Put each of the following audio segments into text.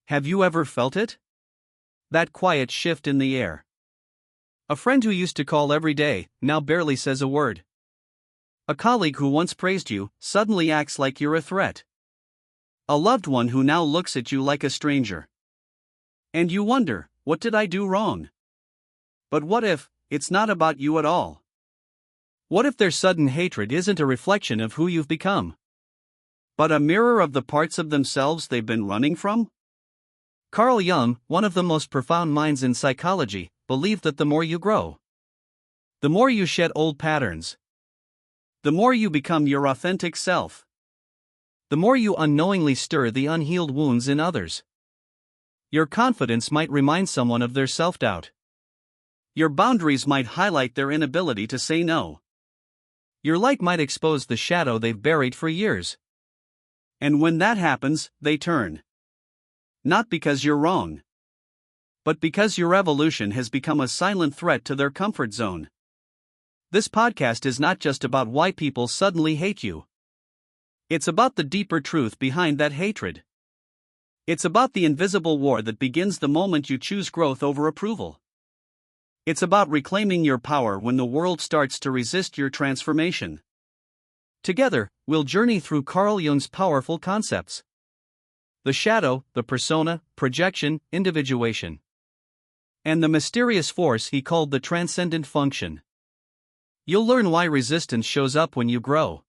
Have you ever felt it? That quiet shift in the air. A friend who used to call every day, now barely says a word. A colleague who once praised you, suddenly acts like you're a threat. A loved one who now looks at you like a stranger. And you wonder, what did I do wrong? But what if it's not about you at all? What if their sudden hatred isn't a reflection of who you've become, but a mirror of the parts of themselves they've been running from? Carl Jung, one of the most profound minds in psychology, believed that the more you grow, the more you shed old patterns, the more you become your authentic self, the more you unknowingly stir the unhealed wounds in others. Your confidence might remind someone of their self-doubt. Your boundaries might highlight their inability to say no. Your light might expose the shadow they've buried for years. And when that happens, they turn. Not because you're wrong, but because your evolution has become a silent threat to their comfort zone. This podcast is not just about why people suddenly hate you. It's about the deeper truth behind that hatred. It's about the invisible war that begins the moment you choose growth over approval. It's about reclaiming your power when the world starts to resist your transformation. Together, we'll journey through Carl Jung's powerful concepts: the shadow, the persona, projection, individuation, and the mysterious force he called the transcendent function. You'll learn why resistance shows up when you grow,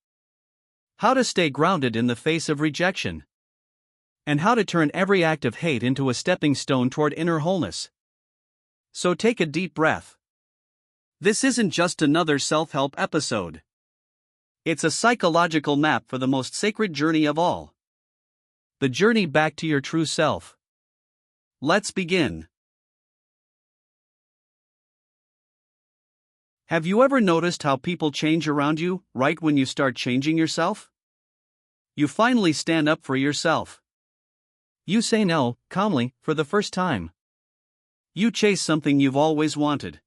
how to stay grounded in the face of rejection, and how to turn every act of hate into a stepping stone toward inner wholeness. So take a deep breath. This isn't just another self-help episode. It's a psychological map for the most sacred journey of all: the journey back to your true self. Let's begin. Have you ever noticed how people change around you right when you start changing yourself? You finally stand up for yourself. You say no, calmly, for the first time. You chase something you've always wanted.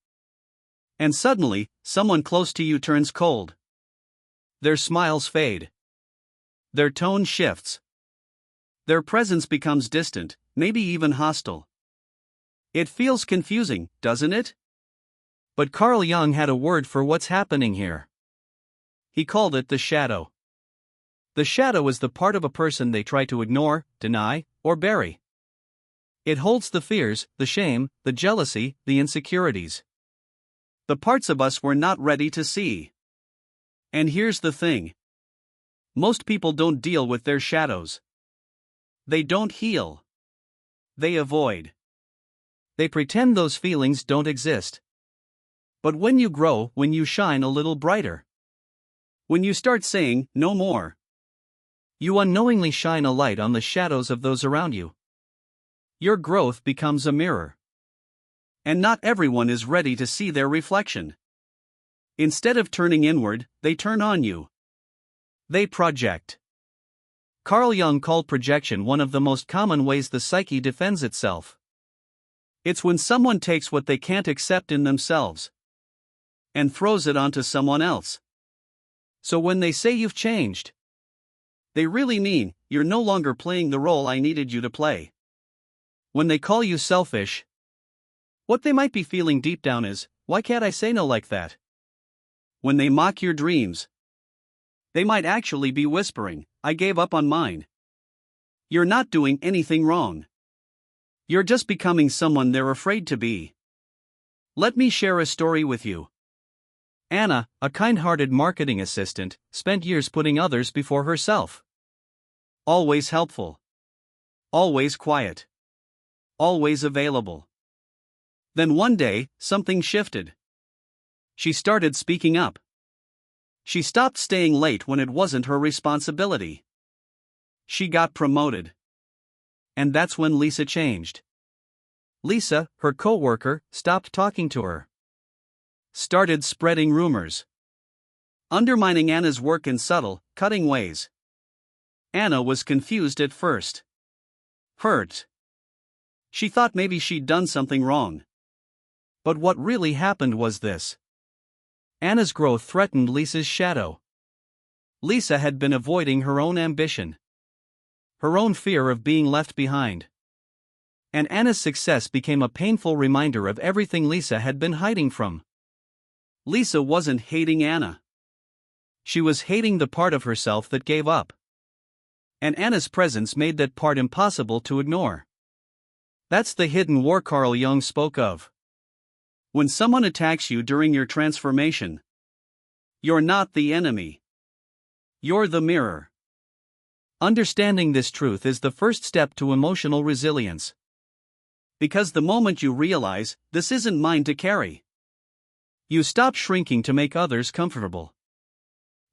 And suddenly, someone close to you turns cold. Their smiles fade. Their tone shifts. Their presence becomes distant, maybe even hostile. It feels confusing, doesn't it? But Carl Jung had a word for what's happening here. He called it the shadow. The shadow is the part of a person they try to ignore, deny, or bury. It holds the fears, the shame, the jealousy, the insecurities. The parts of us we're not ready to see. And here's the thing: most people don't deal with their shadows. They don't heal. They avoid. They pretend those feelings don't exist. But when you grow, when you shine a little brighter, when you start saying, no more, you unknowingly shine a light on the shadows of those around you. Your growth becomes a mirror. And not everyone is ready to see their reflection. Instead of turning inward, they turn on you. They project. Carl Jung called projection one of the most common ways the psyche defends itself. It's when someone takes what they can't accept in themselves and throws it onto someone else. So when they say you've changed, they really mean, you're no longer playing the role I needed you to play. When they call you selfish, what they might be feeling deep down is, why can't I say no like that? When they mock your dreams, they might actually be whispering, I gave up on mine. You're not doing anything wrong. You're just becoming someone they're afraid to be. Let me share a story with you. Anna, a kind-hearted marketing assistant, spent years putting others before herself. Always helpful. Always quiet. Always available. Then one day, something shifted. She started speaking up. She stopped staying late when it wasn't her responsibility. She got promoted. And that's when Lisa changed. Lisa, her co-worker, stopped talking to her. Started spreading rumors. Undermining Anna's work in subtle, cutting ways. Anna was confused at first. Hurt. She thought maybe she'd done something wrong. But what really happened was this. Anna's growth threatened Lisa's shadow. Lisa had been avoiding her own ambition. Her own fear of being left behind. And Anna's success became a painful reminder of everything Lisa had been hiding from. Lisa wasn't hating Anna. She was hating the part of herself that gave up. And Anna's presence made that part impossible to ignore. That's the hidden war Carl Jung spoke of. When someone attacks you during your transformation, you're not the enemy. You're the mirror. Understanding this truth is the first step to emotional resilience. Because the moment you realize, this isn't mine to carry, you stop shrinking to make others comfortable.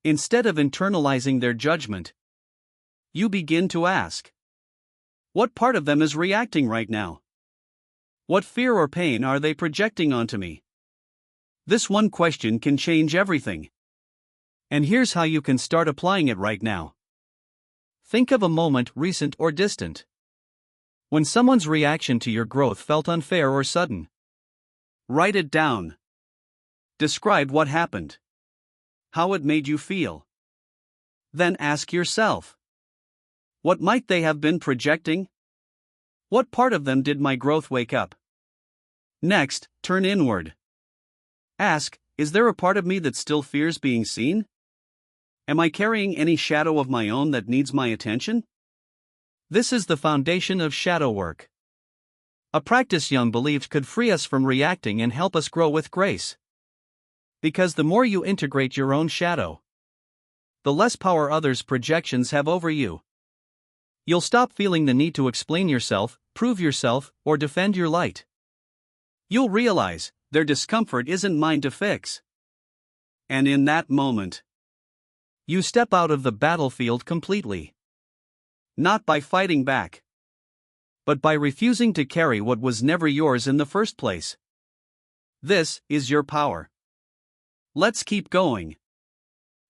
Instead of internalizing their judgment, you begin to ask, what part of them is reacting right now? What fear or pain are they projecting onto me? This one question can change everything. And here's how you can start applying it right now. Think of a moment, recent or distant, when someone's reaction to your growth felt unfair or sudden. Write it down. Describe what happened, how it made you feel. Then ask yourself, what might they have been projecting? What part of them did my growth wake up? Next, turn inward. Ask, is there a part of me that still fears being seen? Am I carrying any shadow of my own that needs my attention? This is the foundation of shadow work. A practice Jung believed could free us from reacting and help us grow with grace. Because the more you integrate your own shadow, the less power others' projections have over you. You'll stop feeling the need to explain yourself, prove yourself, or defend your light. You'll realize, their discomfort isn't mine to fix. And in that moment, you step out of the battlefield completely. Not by fighting back, but by refusing to carry what was never yours in the first place. This is your power. Let's keep going.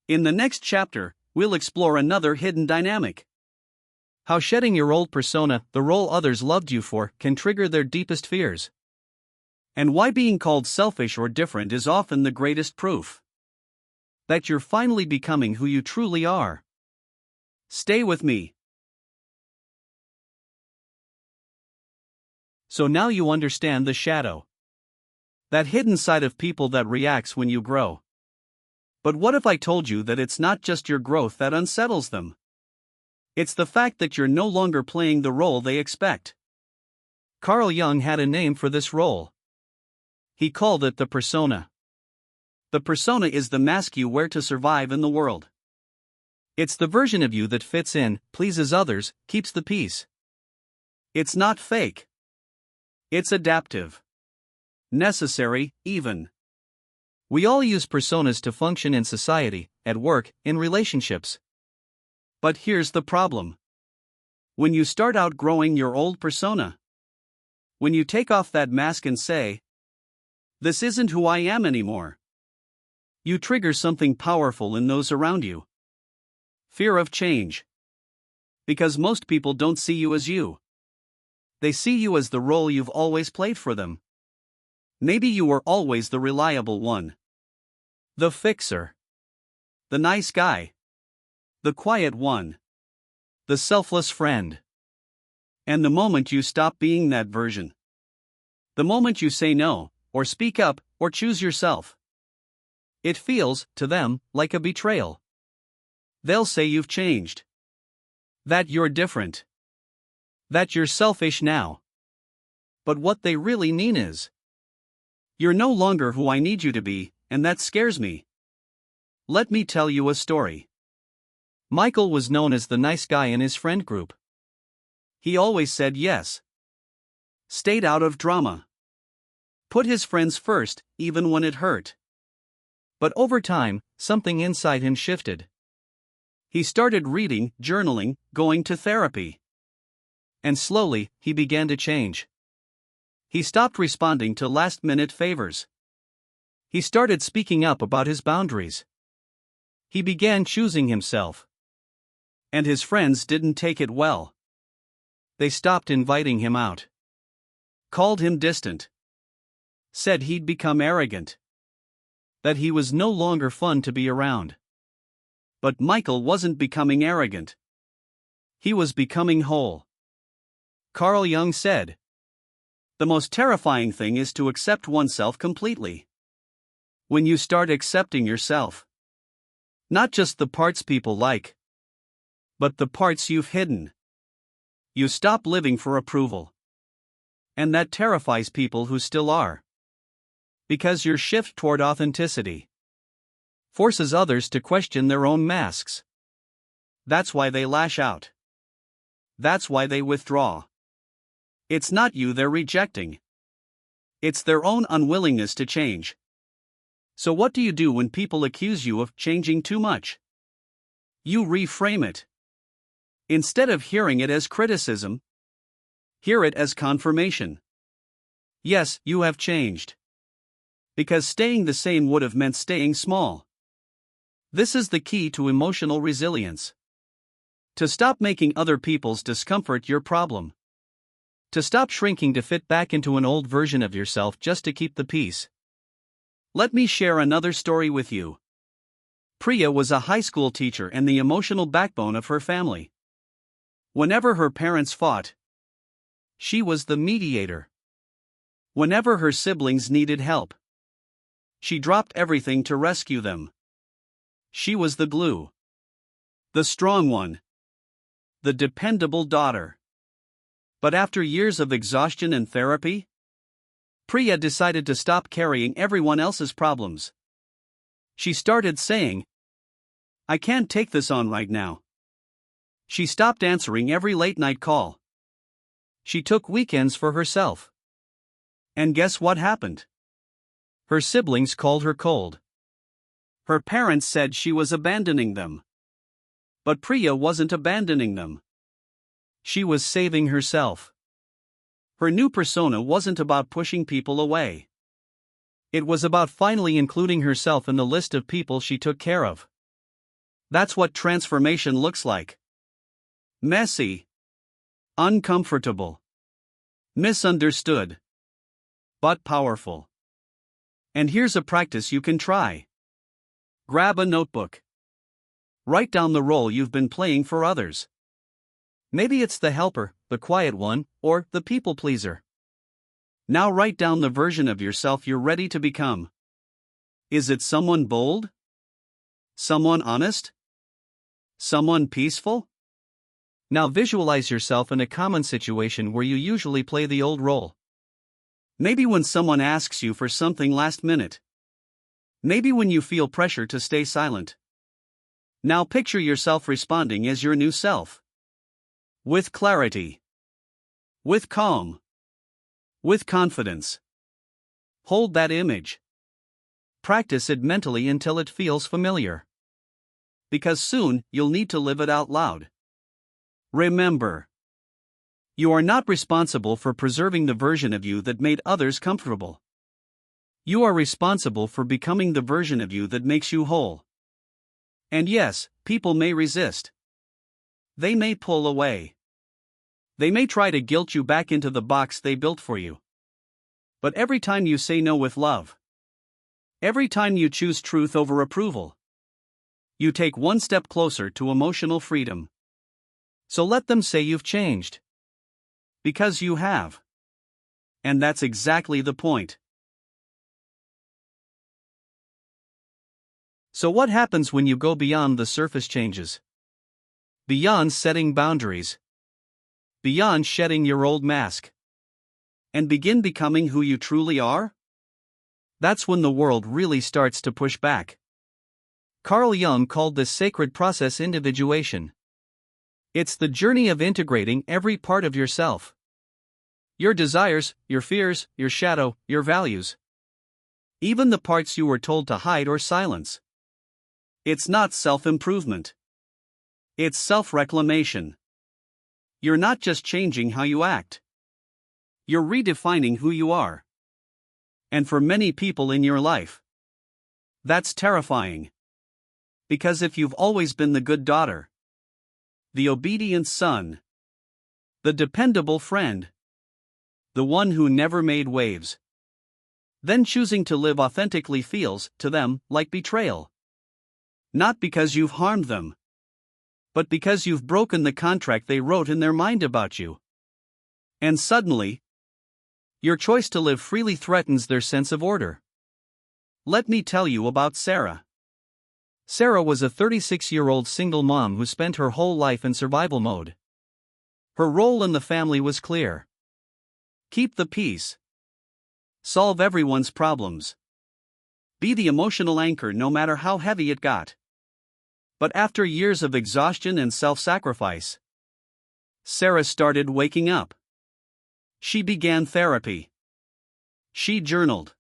In the next chapter, we'll explore another hidden dynamic. How shedding your old persona, the role others loved you for, can trigger their deepest fears. And why being called selfish or different is often the greatest proof that you're finally becoming who you truly are. Stay with me. So now you understand the shadow. That hidden side of people that reacts when you grow. But what if I told you that it's not just your growth that unsettles them? It's the fact that you're no longer playing the role they expect. Carl Jung had a name for this role. He called it the persona. The persona is the mask you wear to survive in the world. It's the version of you that fits in, pleases others, keeps the peace. It's not fake. It's adaptive. Necessary, even. We all use personas to function in society, at work, in relationships. But here's the problem. When you start outgrowing your old persona, when you take off that mask and say, this isn't who I am anymore, you trigger something powerful in those around you. Fear of change. Because most people don't see you as you. They see you as the role you've always played for them. Maybe you were always the reliable one, the fixer, the nice guy, the quiet one, the selfless friend. And the moment you stop being that version, the moment you say no, or speak up, or choose yourself, it feels, to them, like a betrayal. They'll say you've changed, that you're different, that you're selfish now. But what they really mean is, you're no longer who I need you to be, and that scares me. Let me tell you a story. Michael was known as the nice guy in his friend group. He always said yes. Stayed out of drama. Put his friends first, even when it hurt. But over time, something inside him shifted. He started reading, journaling, going to therapy. And slowly, he began to change. He stopped responding to last-minute favors. He started speaking up about his boundaries. He began choosing himself. And his friends didn't take it well. They stopped inviting him out. Called him distant. Said he'd become arrogant. That he was no longer fun to be around. But Michael wasn't becoming arrogant. He was becoming whole. Carl Jung said, The most terrifying thing is to accept oneself completely. When you start accepting yourself, not just the parts people like, but the parts you've hidden, you stop living for approval. And that terrifies people who still are. Because your shift toward authenticity forces others to question their own masks. That's why they lash out. That's why they withdraw. It's not you they're rejecting. It's their own unwillingness to change. So what do you do when people accuse you of changing too much? You reframe it. Instead of hearing it as criticism, hear it as confirmation. Yes, you have changed. Because staying the same would have meant staying small. This is the key to emotional resilience. To stop making other people's discomfort your problem. To stop shrinking to fit back into an old version of yourself just to keep the peace. Let me share another story with you. Priya was a high school teacher and the emotional backbone of her family. Whenever her parents fought, she was the mediator. Whenever her siblings needed help, she dropped everything to rescue them. She was the glue. The strong one. The dependable daughter. But after years of exhaustion and therapy, Priya decided to stop carrying everyone else's problems. She started saying, "I can't take this on right now." She stopped answering every late-night call. She took weekends for herself. And guess what happened? Her siblings called her cold. Her parents said she was abandoning them. But Priya wasn't abandoning them. She was saving herself. Her new persona wasn't about pushing people away. It was about finally including herself in the list of people she took care of. That's what transformation looks like. Messy. Uncomfortable. Misunderstood. But powerful. And here's a practice you can try. Grab a notebook. Write down the role you've been playing for others. Maybe it's the helper, the quiet one, or the people pleaser. Now write down the version of yourself you're ready to become. Is it someone bold? Someone honest? Someone peaceful? Now visualize yourself in a common situation where you usually play the old role. Maybe when someone asks you for something last minute. Maybe when you feel pressure to stay silent. Now picture yourself responding as your new self. With clarity. With calm. With confidence. Hold that image. Practice it mentally until it feels familiar. Because soon, you'll need to live it out loud. Remember, you are not responsible for preserving the version of you that made others comfortable. You are responsible for becoming the version of you that makes you whole. And yes, people may resist. They may pull away. They may try to guilt you back into the box they built for you. But every time you say no with love, every time you choose truth over approval, you take one step closer to emotional freedom. So let them say you've changed. Because you have. And that's exactly the point. So what happens when you go beyond the surface changes? Beyond setting boundaries. Beyond shedding your old mask. And begin becoming who you truly are? That's when the world really starts to push back. Carl Jung called this sacred process individuation. It's the journey of integrating every part of yourself. Your desires, your fears, your shadow, your values. Even the parts you were told to hide or silence. It's not self-improvement. It's self-reclamation. You're not just changing how you act. You're redefining who you are. And for many people in your life, that's terrifying. Because if you've always been the good daughter, the obedient son, the dependable friend, the one who never made waves, then choosing to live authentically feels, to them, like betrayal. Not because you've harmed them, but because you've broken the contract they wrote in their mind about you. And suddenly, Your choice to live freely threatens their sense of order. Let me tell you about Sarah. Sarah was a 36-year-old single mom who spent her whole life in survival mode. Her role in the family was clear. Keep the peace. Solve everyone's problems. Be the emotional anchor no matter how heavy it got. But after years of exhaustion and self-sacrifice, Sarah started waking up. She began therapy. She journaled.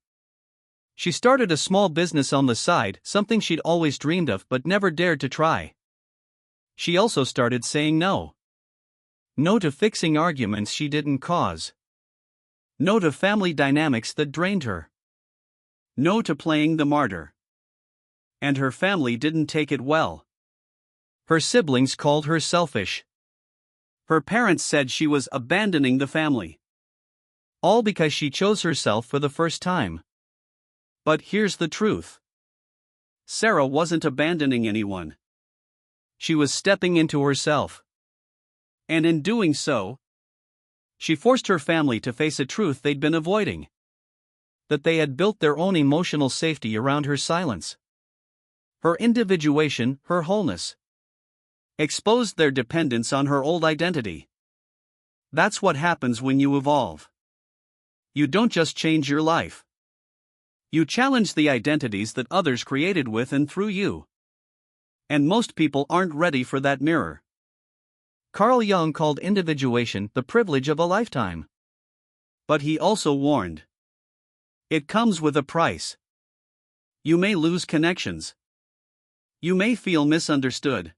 She started a small business on the side, something she'd always dreamed of but never dared to try. She also started saying no. No to fixing arguments she didn't cause. No to family dynamics that drained her. No to playing the martyr. And her family didn't take it well. Her siblings called her selfish. Her parents said she was abandoning the family. All because she chose herself for the first time. But here's the truth. Sarah wasn't abandoning anyone. She was stepping into herself. And in doing so, she forced her family to face a truth they'd been avoiding. That they had built their own emotional safety around her silence. Her individuation, her wholeness. Exposed their dependence on her old identity. That's what happens when you evolve. You don't just change your life. You challenge the identities that others created with and through you. And most people aren't ready for that mirror. Carl Jung called individuation the privilege of a lifetime. But he also warned. It comes with a price. You may lose connections. You may feel misunderstood.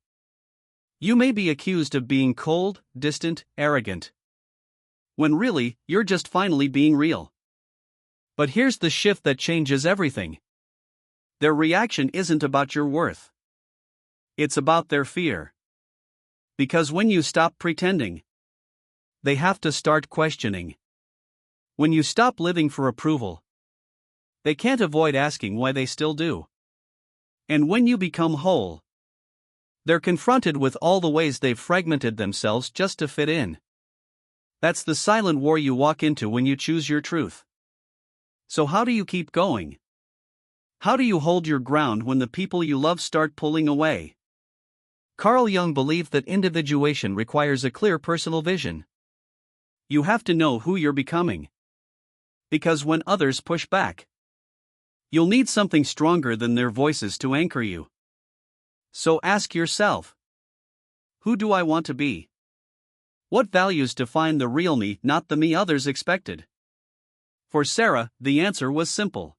You may be accused of being cold, distant, arrogant. When really, you're just finally being real. But here's the shift that changes everything. Their reaction isn't about your worth. It's about their fear. Because when you stop pretending, they have to start questioning. When you stop living for approval, they can't avoid asking why they still do. And when you become whole, they're confronted with all the ways they've fragmented themselves just to fit in. That's the silent war you walk into when you choose your truth. So how do you keep going? How do you hold your ground when the people you love start pulling away? Carl Jung believed that individuation requires a clear personal vision. You have to know who you're becoming. Because when others push back, you'll need something stronger than their voices to anchor you. So ask yourself, who do I want to be? What values define the real me, not the me others expected? For Sarah, the answer was simple.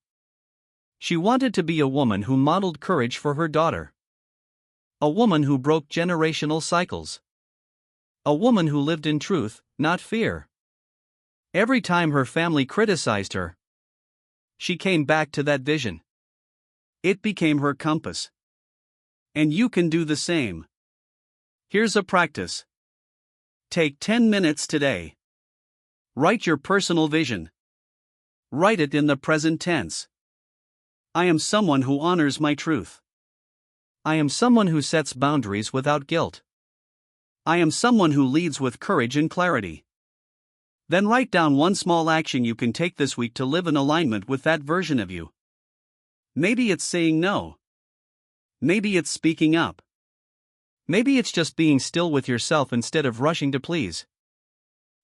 She wanted to be a woman who modeled courage for her daughter. A woman who broke generational cycles. A woman who lived in truth, not fear. Every time her family criticized her, she came back to that vision. It became her compass. And you can do the same. Here's a practice. Take 10 minutes today. Write your personal vision. Write it in the present tense. I am someone who honors my truth. I am someone who sets boundaries without guilt. I am someone who leads with courage and clarity. Then write down one small action you can take this week to live in alignment with that version of you. Maybe it's saying no. Maybe it's speaking up. Maybe it's just being still with yourself instead of rushing to please.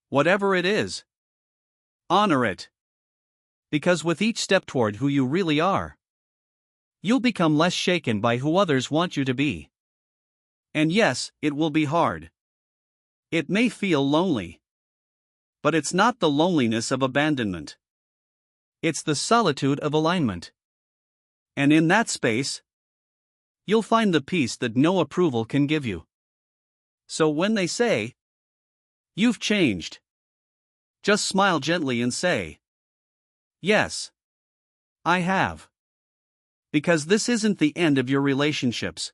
Whatever it is, honor it. Because with each step toward who you really are, you'll become less shaken by who others want you to be. And yes, it will be hard. It may feel lonely. But it's not the loneliness of abandonment. It's the solitude of alignment. And in that space, you'll find the peace that no approval can give you. So when they say, "You've changed," just smile gently and say, "Yes, I have." Because this isn't the end of your relationships.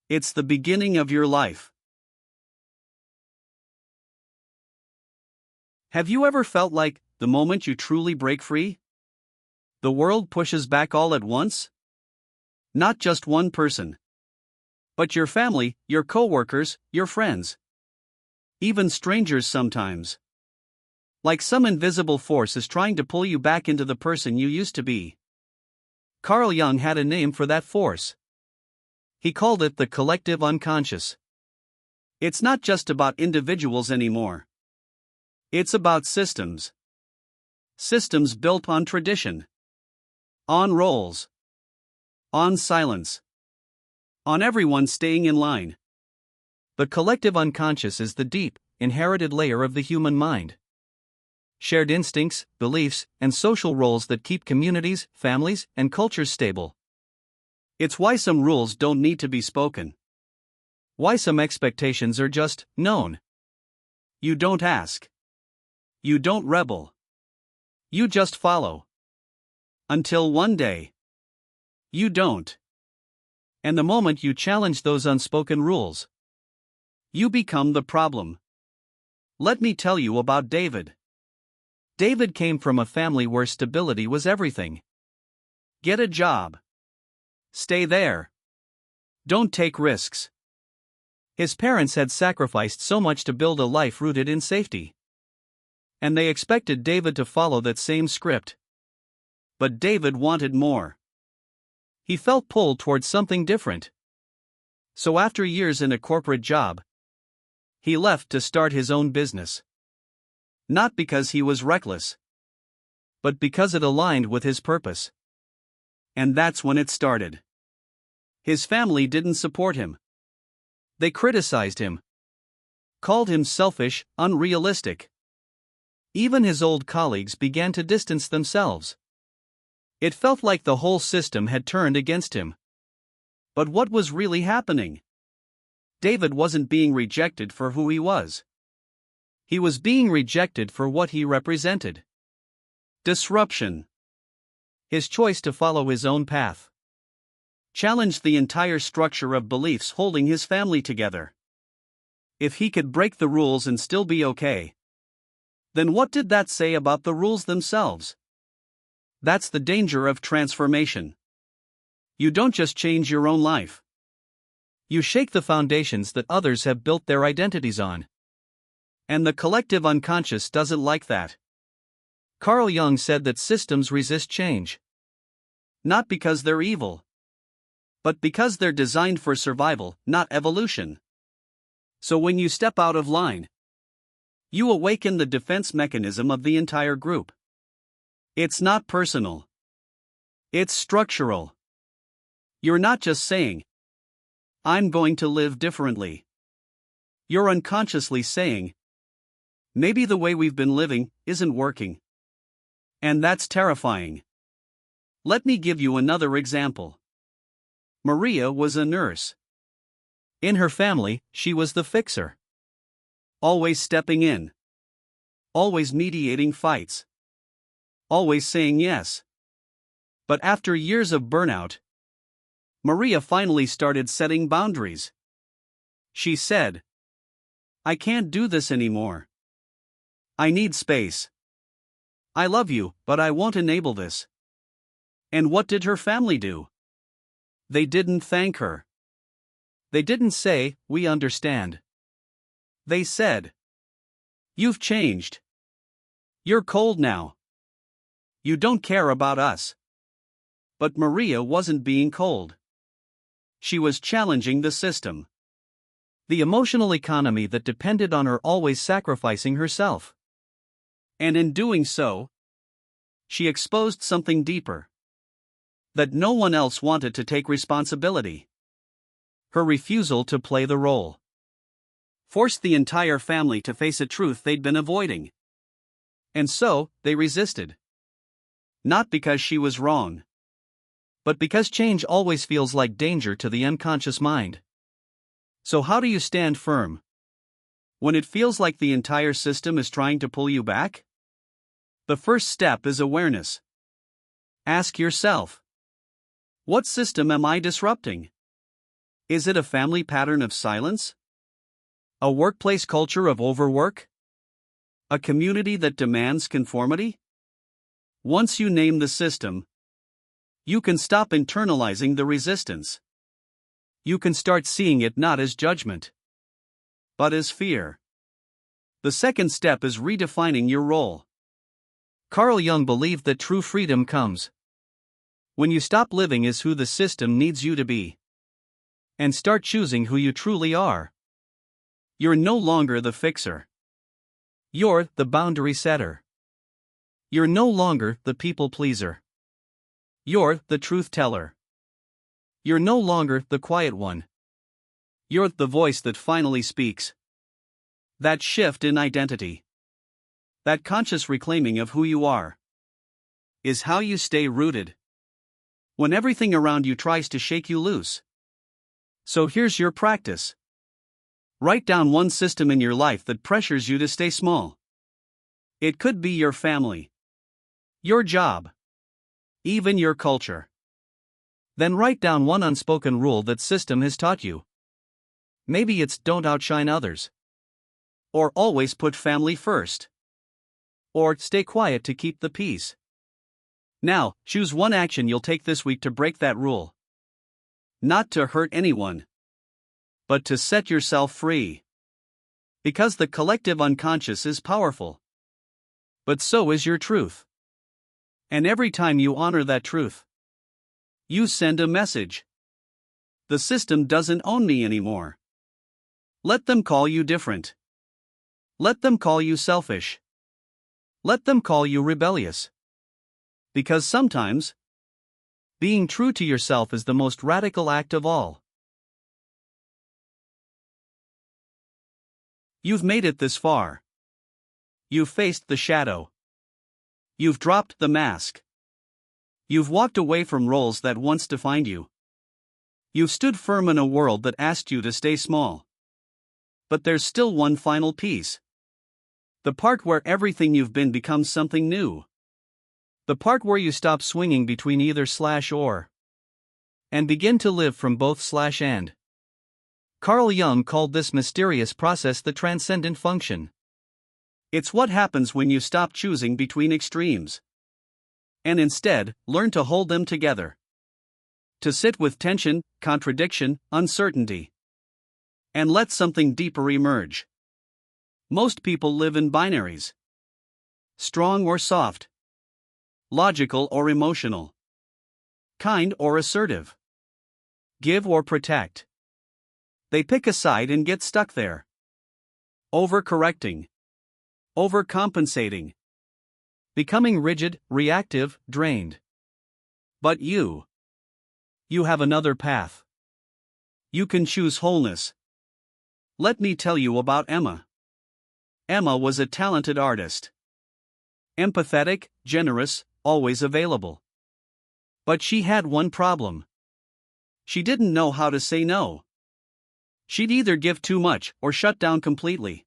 It's the beginning of your life. Have you ever felt like, the moment you truly break free, the world pushes back all at once? Not just one person, but your family, your coworkers, your friends. Even strangers sometimes. Like some invisible force is trying to pull you back into the person you used to be. Carl Jung had a name for that force. He called it the collective unconscious. It's not just about individuals anymore. It's about systems. Systems built on tradition, on roles, on silence, on everyone staying in line. The collective unconscious is the deep, inherited layer of the human mind. Shared instincts, beliefs, and social roles that keep communities, families, and cultures stable. It's why some rules don't need to be spoken. Why some expectations are just known. You don't ask. You don't rebel. You just follow. Until one day, you don't. And the moment you challenge those unspoken rules, you become the problem. Let me tell you about David. David came from a family where stability was everything. Get a job. Stay there. Don't take risks. His parents had sacrificed so much to build a life rooted in safety. And they expected David to follow that same script. But David wanted more. He felt pulled towards something different. So after years in a corporate job, he left to start his own business. Not because he was reckless, but because it aligned with his purpose. And that's when it started. His family didn't support him. They criticized him, called him selfish, unrealistic. Even his old colleagues began to distance themselves. It felt like the whole system had turned against him. But what was really happening? David wasn't being rejected for who he was. He was being rejected for what he represented. Disruption. His choice to follow his own path challenged the entire structure of beliefs holding his family together. If he could break the rules and still be okay, then what did that say about the rules themselves? That's the danger of transformation. You don't just change your own life. You shake the foundations that others have built their identities on. And the collective unconscious doesn't like that. Carl Jung said that systems resist change. Not because they're evil, but because they're designed for survival, not evolution. So when you step out of line, you awaken the defense mechanism of the entire group. It's not personal. It's structural. You're not just saying, I'm going to live differently. You're unconsciously saying, maybe the way we've been living isn't working. And that's terrifying. Let me give you another example. Maria was a nurse. In her family, she was the fixer. Always stepping in. Always mediating fights. Always saying yes. But after years of burnout, Maria finally started setting boundaries. She said, I can't do this anymore. I need space. I love you, but I won't enable this. And what did her family do? They didn't thank her. They didn't say, we understand. They said, you've changed. You're cold now. You don't care about us. But Maria wasn't being cold. She was challenging the system. The emotional economy that depended on her always sacrificing herself. And in doing so, she exposed something deeper. That no one else wanted to take responsibility. Her refusal to play the role forced the entire family to face a truth they'd been avoiding. And so, they resisted. Not because she was wrong, but because change always feels like danger to the unconscious mind. So how do you stand firm when it feels like the entire system is trying to pull you back? The first step is awareness. Ask yourself, what system am I disrupting? Is it a family pattern of silence? A workplace culture of overwork? A community that demands conformity? Once you name the system, you can stop internalizing the resistance. You can start seeing it not as judgment, but as fear. The second step is redefining your role. Carl Jung believed that true freedom comes when you stop living as who the system needs you to be and start choosing who you truly are. You're no longer the fixer. You're the boundary setter. You're no longer the people pleaser. You're the truth teller. You're no longer the quiet one. You're the voice that finally speaks. That shift in identity, that conscious reclaiming of who you are, is how you stay rooted when everything around you tries to shake you loose. So here's your practice. Write down one system in your life that pressures you to stay small. It could be your family, your job, even your culture. Then write down one unspoken rule that system has taught you. Maybe it's don't outshine others, or always put family first, or stay quiet to keep the peace. Now, choose one action you'll take this week to break that rule. Not to hurt anyone, but to set yourself free. Because the collective unconscious is powerful. But so is your truth. And every time you honor that truth, you send a message. The system doesn't own me anymore. Let them call you different. Let them call you selfish. Let them call you rebellious. Because sometimes, being true to yourself is the most radical act of all. You've made it this far. You've faced the shadow. You've dropped the mask. You've walked away from roles that once defined you. You've stood firm in a world that asked you to stay small. But there's still one final piece. The part where everything you've been becomes something new. The part where you stop swinging between either/or and begin to live from both/and. Carl Jung called this mysterious process the transcendent function. It's what happens when you stop choosing between extremes and instead learn to hold them together. To sit with tension, contradiction, uncertainty, and let something deeper emerge. Most people live in binaries. Strong or soft. Logical or emotional. Kind or assertive. Give or protect. They pick a side and get stuck there. Overcorrecting. Overcompensating. Becoming rigid, reactive, drained. But you have another path. You can choose wholeness. Let me tell you about Emma. Emma was a talented artist. Empathetic, generous, always available. But she had one problem. She didn't know how to say no. She'd either give too much or shut down completely,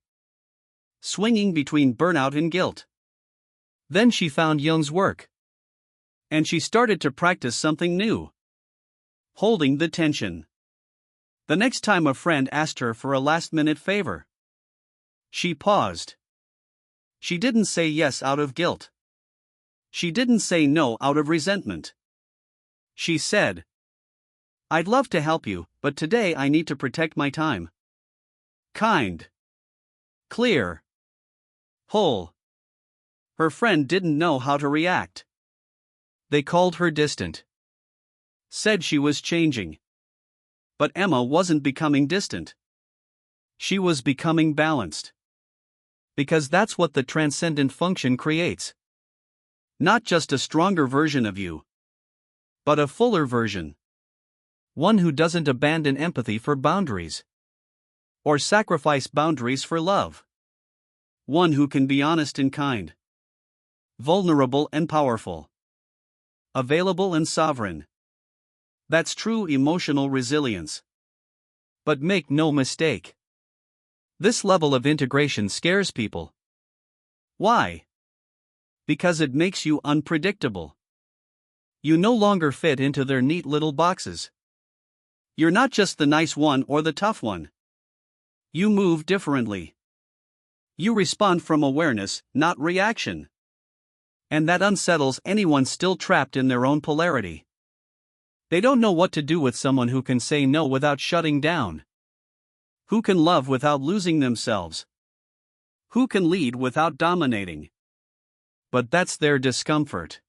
swinging between burnout and guilt. Then she found Jung's work. And she started to practice something new. Holding the tension. The next time a friend asked her for a last-minute favor, she paused. She didn't say yes out of guilt. She didn't say no out of resentment. She said, "I'd love to help you, but today I need to protect my time." Kind. Clear. Whole. Her friend didn't know how to react. They called her distant. Said she was changing. But Emma wasn't becoming distant. She was becoming balanced. Because that's what the transcendent function creates. Not just a stronger version of you, but a fuller version. One who doesn't abandon empathy for boundaries, or sacrifice boundaries for love. One who can be honest and kind, vulnerable and powerful, available and sovereign. That's true emotional resilience. But make no mistake, this level of integration scares people. Why? Because it makes you unpredictable. You no longer fit into their neat little boxes. You're not just the nice one or the tough one. You move differently. You respond from awareness, not reaction. And that unsettles anyone still trapped in their own polarity. They don't know what to do with someone who can say no without shutting down. Who can love without losing themselves. Who can lead without dominating? But that's their discomfort,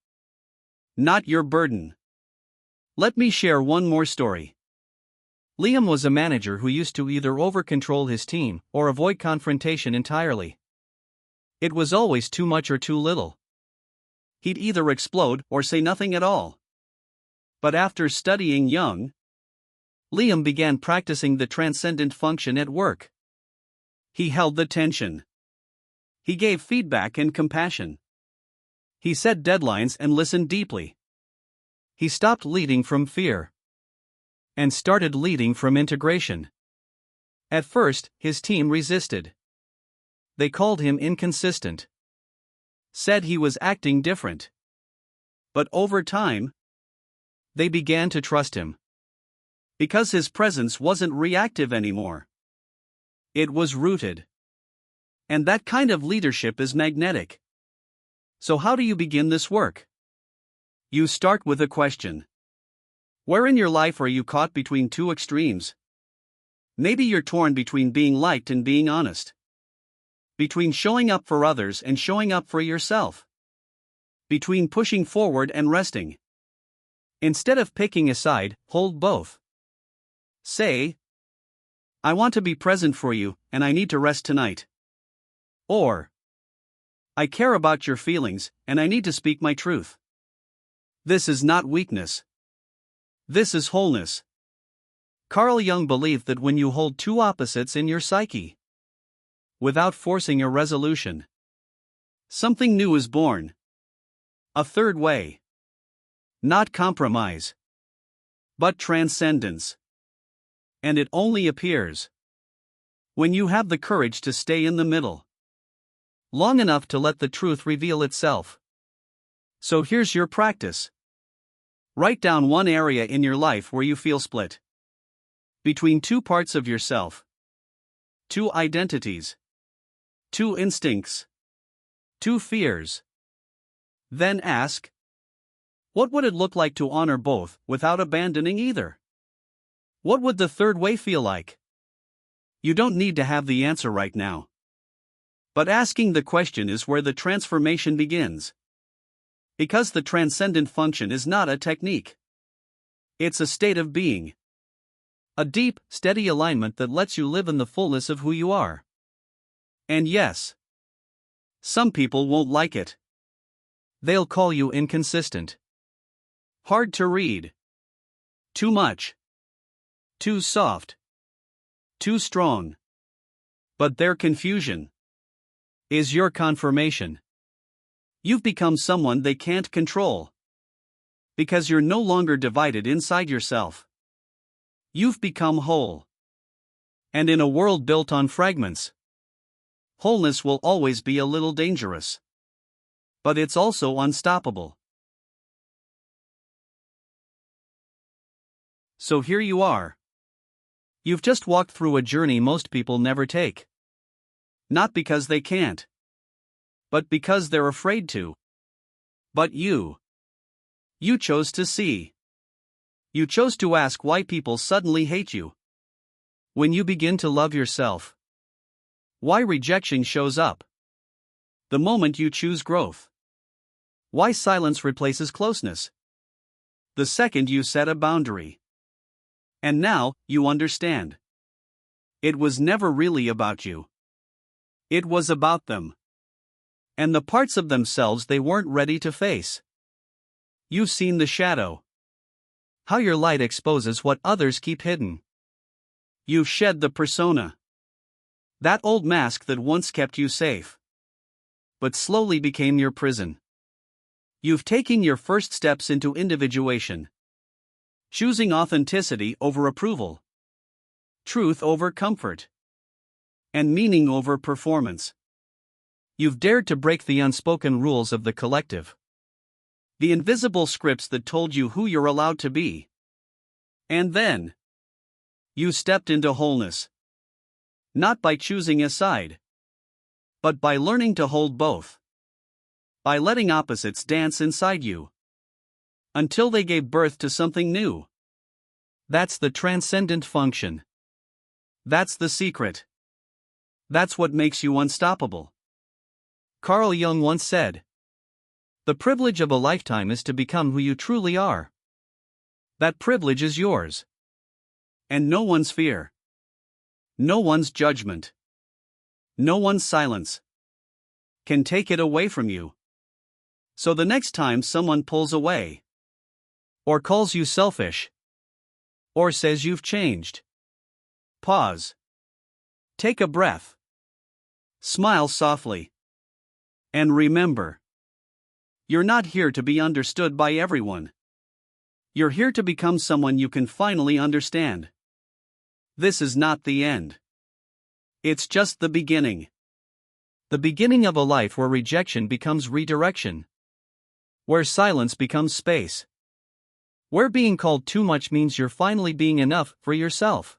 not your burden. Let me share one more story. Liam was a manager who used to either over-control his team or avoid confrontation entirely. It was always too much or too little. He'd either explode or say nothing at all. But after studying Jung, Liam began practicing the transcendent function at work. He held the tension. He gave feedback and compassion. He set deadlines and listened deeply. He stopped leading from fear and started leading from integration. At first, his team resisted. They called him inconsistent, said he was acting different. But over time, they began to trust him. Because his presence wasn't reactive anymore. It was rooted. And that kind of leadership is magnetic. So how do you begin this work? You start with a question. Where in your life are you caught between two extremes? Maybe you're torn between being liked and being honest. Between showing up for others and showing up for yourself. Between pushing forward and resting. Instead of picking a side, hold both. Say, I want to be present for you, and I need to rest tonight. Or, I care about your feelings, and I need to speak my truth. This is not weakness. This is wholeness. Carl Jung believed that when you hold two opposites in your psyche, without forcing a resolution, something new is born. A third way. Not compromise, but transcendence. And it only appears when you have the courage to stay in the middle, long enough to let the truth reveal itself. So here's your practice. Write down one area in your life where you feel split between two parts of yourself, two identities, two instincts, two fears. Then ask, what would it look like to honor both without abandoning either? What would the third way feel like? You don't need to have the answer right now. But asking the question is where the transformation begins. Because the transcendent function is not a technique. It's a state of being. A deep, steady alignment that lets you live in the fullness of who you are. And yes, some people won't like it. They'll call you inconsistent. Hard to read. Too much. Too soft. Too strong. But their confusion is your confirmation. You've become someone they can't control. Because you're no longer divided inside yourself. You've become whole. And in a world built on fragments, wholeness will always be a little dangerous. But it's also unstoppable. So here you are. You've just walked through a journey most people never take. Not because they can't, but because they're afraid to. But you chose to see. You chose to ask why people suddenly hate you. When you begin to love yourself, why rejection shows up. The moment you choose growth. Why silence replaces closeness. The second you set a boundary. And now, you understand. It was never really about you. It was about them. And the parts of themselves they weren't ready to face. You've seen the shadow. How your light exposes what others keep hidden. You've shed the persona. That old mask that once kept you safe, but slowly became your prison. You've taken your first steps into individuation. Choosing authenticity over approval. Truth over comfort. And meaning over performance. You've dared to break the unspoken rules of the collective. The invisible scripts that told you who you're allowed to be. And then, you stepped into wholeness. Not by choosing a side, but by learning to hold both. By letting opposites dance inside you. Until they gave birth to something new. That's the transcendent function. That's the secret. That's what makes you unstoppable. Carl Jung once said, "The privilege of a lifetime is to become who you truly are." That privilege is yours. And no one's fear, no one's judgment, no one's silence can take it away from you. So the next time someone pulls away, or calls you selfish, or says you've changed, pause. Take a breath. Smile softly. And remember, you're not here to be understood by everyone. You're here to become someone you can finally understand. This is not the end. It's just the beginning. The beginning of a life where rejection becomes redirection. Where silence becomes space. Where being called too much means you're finally being enough for yourself.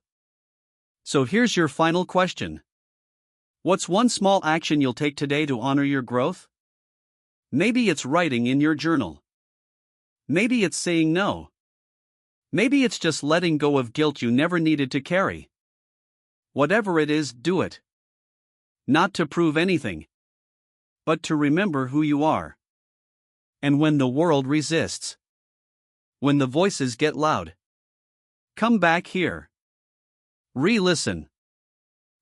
So here's your final question. What's one small action you'll take today to honor your growth? Maybe it's writing in your journal. Maybe it's saying no. Maybe it's just letting go of guilt you never needed to carry. Whatever it is, do it. Not to prove anything, but to remember who you are. And when the world resists, when the voices get loud, come back here. Re-listen.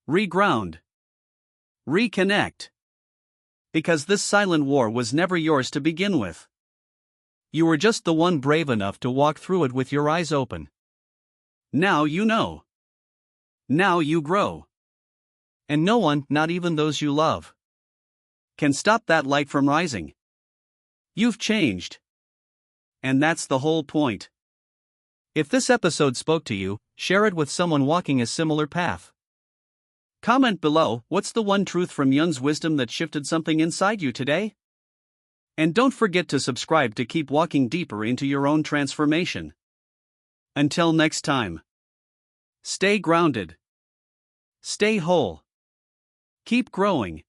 Reground. Reconnect. Because this silent war was never yours to begin with. You were just the one brave enough to walk through it with your eyes open. Now you know. Now you grow. And no one, not even those you love, can stop that light from rising. You've changed. And that's the whole point. If this episode spoke to you, share it with someone walking a similar path. Comment below, what's the one truth from Jung's wisdom that shifted something inside you today? And don't forget to subscribe to keep walking deeper into your own transformation. Until next time. Stay grounded. Stay whole. Keep growing.